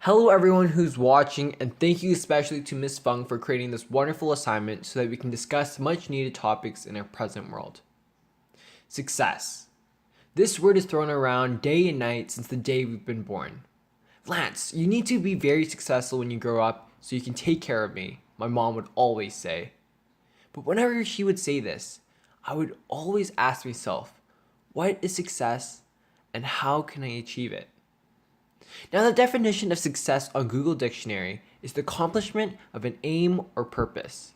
Hello everyone who's watching, and thank you especially to Miss Fung for creating this wonderful assignment so that we can discuss much needed topics in our present world. Success. This word is thrown around day and night since the day we've been born. Lance, you need to be very successful when you grow up so you can take care of me, my mom would always say. But whenever she would say this, I would always ask myself, what is success and how can I achieve it? Now, the definition of success on Google Dictionary is the accomplishment of an aim or purpose.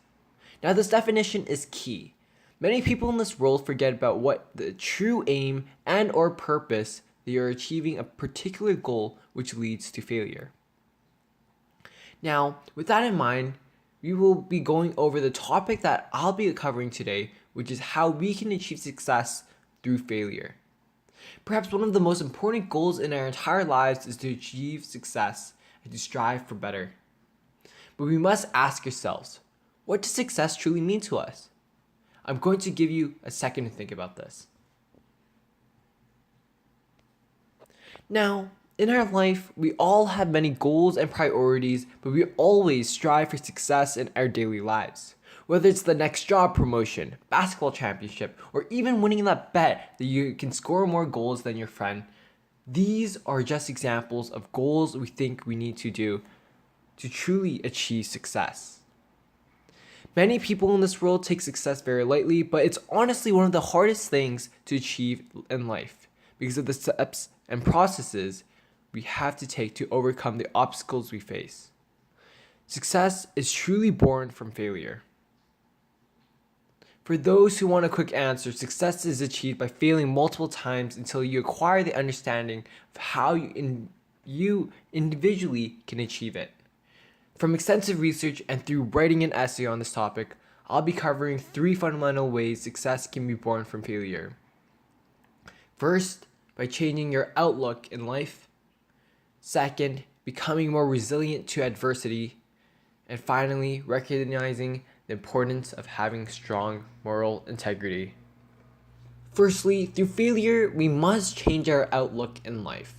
Now, this definition is key. Many people in this world forget about what the true aim and or purpose they are achieving a particular goal which leads to failure. Now, with that in mind, we will be going over the topic that I'll be covering today, which is how we can achieve success through failure. Perhaps one of the most important goals in our entire lives is to achieve success and to strive for better. But we must ask ourselves, what does success truly mean to us? I'm going to give you a second to think about this. Now, in our life, we all have many goals and priorities, but we always strive for success in our daily lives. Whether it's the next job promotion, basketball championship, or even winning that bet that you can score more goals than your friend, these are just examples of goals we think we need to do to truly achieve success. Many people in this world take success very lightly, but it's honestly one of the hardest things to achieve in life because of the steps and processes we have to take to overcome the obstacles we face. Success is truly born from failure. For those who want a quick answer, success is achieved by failing multiple times until you acquire the understanding of how you individually can achieve it. From extensive research and through writing an essay on this topic, I'll be covering 3 fundamental ways success can be born from failure. First, by changing your outlook in life. Second, becoming more resilient to adversity. And finally, recognizing the importance of having strong moral integrity. Firstly, through failure, we must change our outlook in life.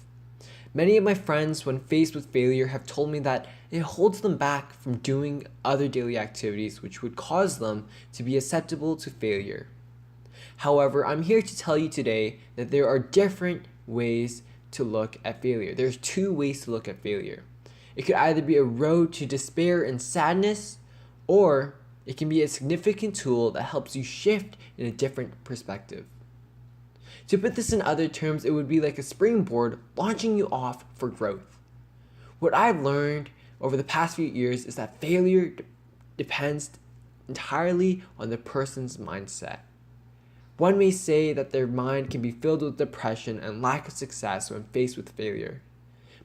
Many of my friends, when faced with failure, have told me that it holds them back from doing other daily activities which would cause them to be susceptible to failure. However, I'm here to tell you today that there are different ways to look at failure. There's 2 ways to look at failure. It could either be a road to despair and sadness, or it can be a significant tool that helps you shift in a different perspective. To put this in other terms, it would be like a springboard launching you off for growth. What I've learned over the past few years is that failure depends entirely on the person's mindset. One may say that their mind can be filled with depression and lack of success when faced with failure.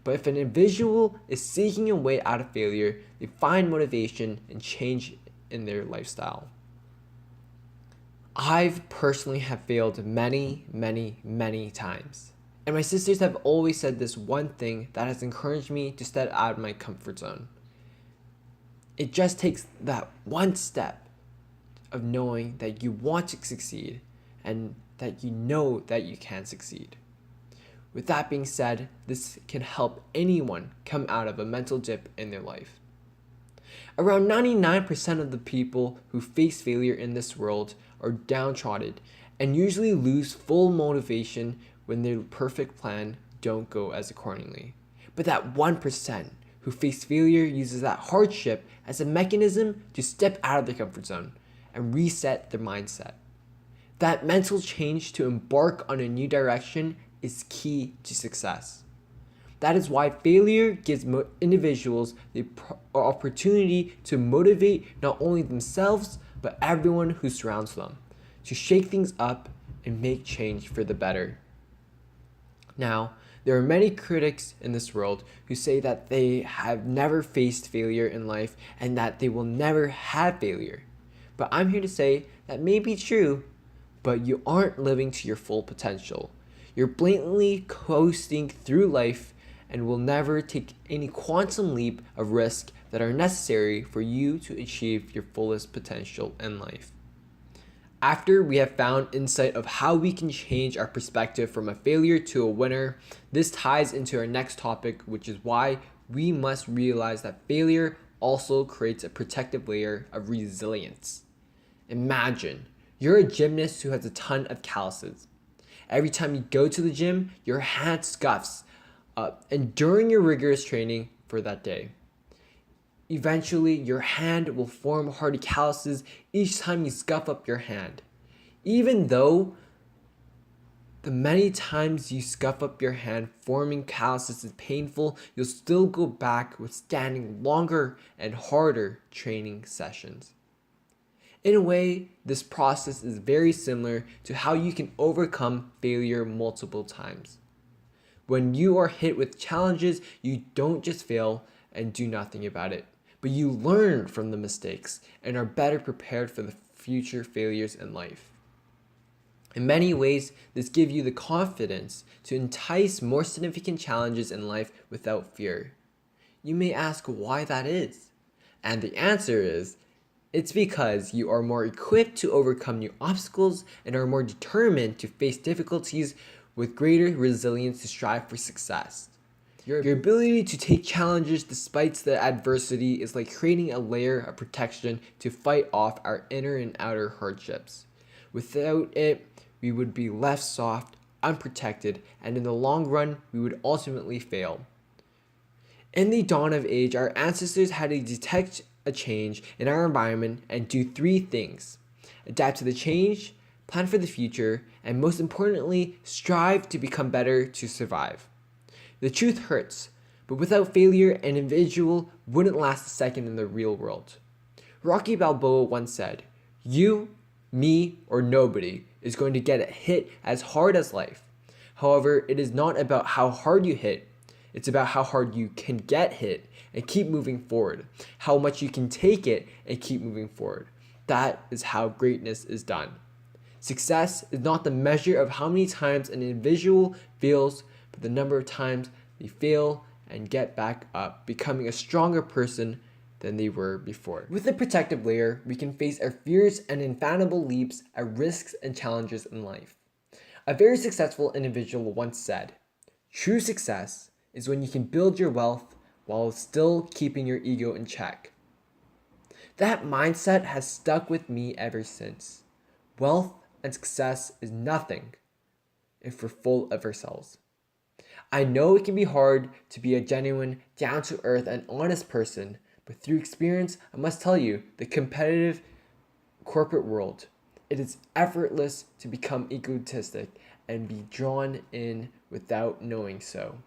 But if an individual is seeking a way out of failure, they find motivation and change in their lifestyle. I've personally have failed many times. And my sisters have always said this one thing that has encouraged me to step out of my comfort zone. It just takes that one step of knowing that you want to succeed and that you know that you can succeed. With that being said, this can help anyone come out of a mental dip in their life. Around 99% of the people who face failure in this world are downtrodden and usually lose full motivation when their perfect plan don't go as accordingly. But that 1% who face failure uses that hardship as a mechanism to step out of their comfort zone and reset their mindset. That mental change to embark on a new direction is key to success. That is why failure gives individuals the opportunity to motivate not only themselves, but everyone who surrounds them, to shake things up and make change for the better. Now, there are many critics in this world who say that they have never faced failure in life and that they will never have failure. But I'm here to say that may be true, but you aren't living to your full potential. You're blatantly coasting through life and will never take any quantum leap of risk that are necessary for you to achieve your fullest potential in life. After we have found insight of how we can change our perspective from a failure to a winner, this ties into our next topic, which is why we must realize that failure also creates a protective layer of resilience. Imagine you're a gymnast who has a ton of calluses. Every time you go to the gym, your hand scuffs up, and during your rigorous training for that day, eventually your hand will form hardy calluses each time you scuff up your hand. Even though the many times you scuff up your hand forming calluses is painful, you'll still go back with standing longer and harder training sessions. In a way, this process is very similar to how you can overcome failure multiple times. When you are hit with challenges, you don't just fail and do nothing about it, but you learn from the mistakes and are better prepared for the future failures in life. In many ways, this gives you the confidence to entice more significant challenges in life without fear. You may ask why that is, and the answer is, it's because you are more equipped to overcome new obstacles and are more determined to face difficulties with greater resilience to strive for success. Your ability to take challenges despite the adversity is like creating a layer of protection to fight off our inner and outer hardships. Without it, we would be left soft, unprotected, and in the long run, we would ultimately fail. In the dawn of age, our ancestors had to detect a change in our environment and do three things: adapt to the change, plan for the future, and most importantly, strive to become better to survive. The truth hurts, but without failure, an individual wouldn't last a second in the real world. Rocky Balboa once said, "You, me, or nobody is going to get hit as hard as life. However, it is not about how hard you hit, it's about how hard you can get hit and keep moving forward, how much you can take it and keep moving forward. That is how greatness is done." Success is not the measure of how many times an individual fails, but the number of times they fail and get back up, becoming a stronger person than they were before. With the protective layer, we can face our fears and infallible leaps at risks and challenges in life. A very successful individual once said, "True success is when you can build your wealth while still keeping your ego in check." That mindset has stuck with me ever since. Wealth and success is nothing if we're full of ourselves. I know it can be hard to be a genuine, down-to-earth, and honest person, but through experience, I must tell you, the competitive corporate world, it is effortless to become egotistic and be drawn in without knowing so.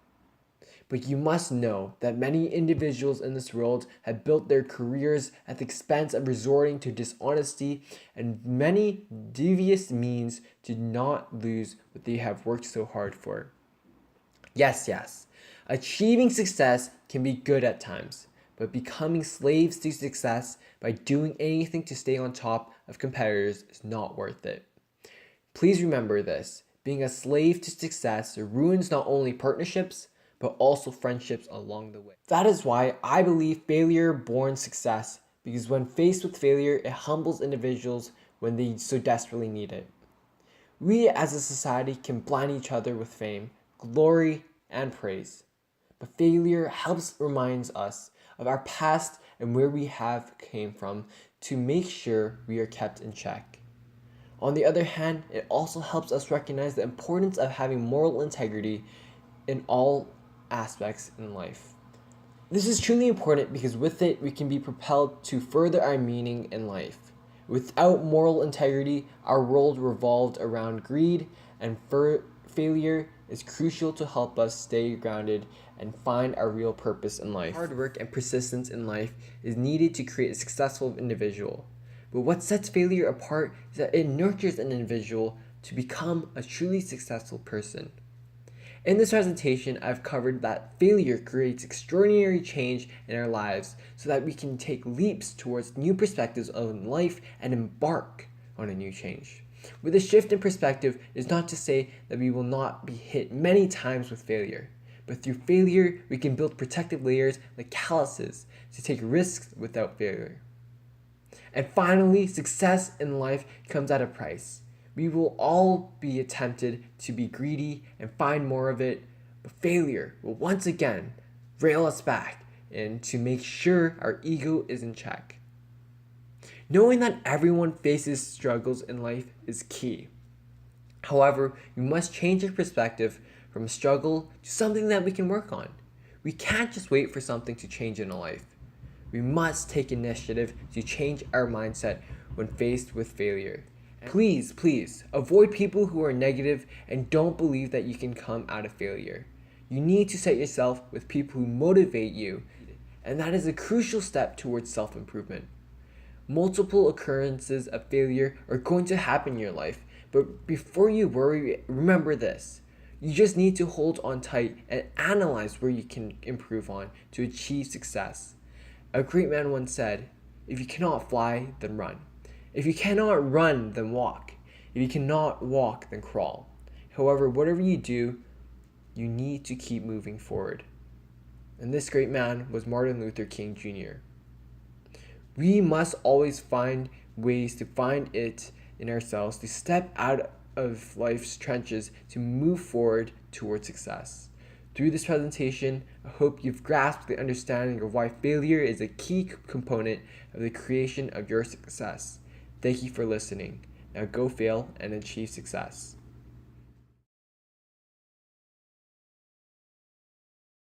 But you must know that many individuals in this world have built their careers at the expense of resorting to dishonesty and many devious means to not lose what they have worked so hard for. Yes, achieving success can be good at times, but becoming slaves to success by doing anything to stay on top of competitors is not worth it. Please remember this: being a slave to success ruins not only partnerships, but also friendships along the way. That is why I believe failure born success, because when faced with failure, it humbles individuals when they so desperately need it. We as a society can blind each other with fame, glory, and praise, but failure helps reminds us of our past and where we have came from to make sure we are kept in check. On the other hand, it also helps us recognize the importance of having moral integrity in all aspects in life. This is truly important because with it, we can be propelled to further our meaning in life. Without moral integrity, our world revolved around greed, and failure is crucial to help us stay grounded and find our real purpose in life. Hard work and persistence in life is needed to create a successful individual. But what sets failure apart is that it nurtures an individual to become a truly successful person. In this presentation, I've covered that failure creates extraordinary change in our lives so that we can take leaps towards new perspectives on life and embark on a new change. With a shift in perspective is not to say that we will not be hit many times with failure, but through failure, we can build protective layers like calluses to take risks without failure. And finally, success in life comes at a price. We will all be tempted to be greedy and find more of it, but failure will once again rail us back and to make sure our ego is in check. Knowing that everyone faces struggles in life is key. However, we must change our perspective from a struggle to something that we can work on. We can't just wait for something to change in our life. We must take initiative to change our mindset when faced with failure. Please, avoid people who are negative and don't believe that you can come out of failure. You need to set yourself with people who motivate you, and that is a crucial step towards self-improvement. Multiple occurrences of failure are going to happen in your life, but before you worry, remember this. You just need to hold on tight and analyze where you can improve on to achieve success. A great man once said, "If you cannot fly, then run. If you cannot run, then walk. If you cannot walk, then crawl." However, whatever you do, you need to keep moving forward. And this great man was Martin Luther King Jr. We must always find ways to find it in ourselves to step out of life's trenches to move forward towards success. Through this presentation, I hope you've grasped the understanding of why failure is a key component of the creation of your success. Thank you for listening. Now go fail and achieve success.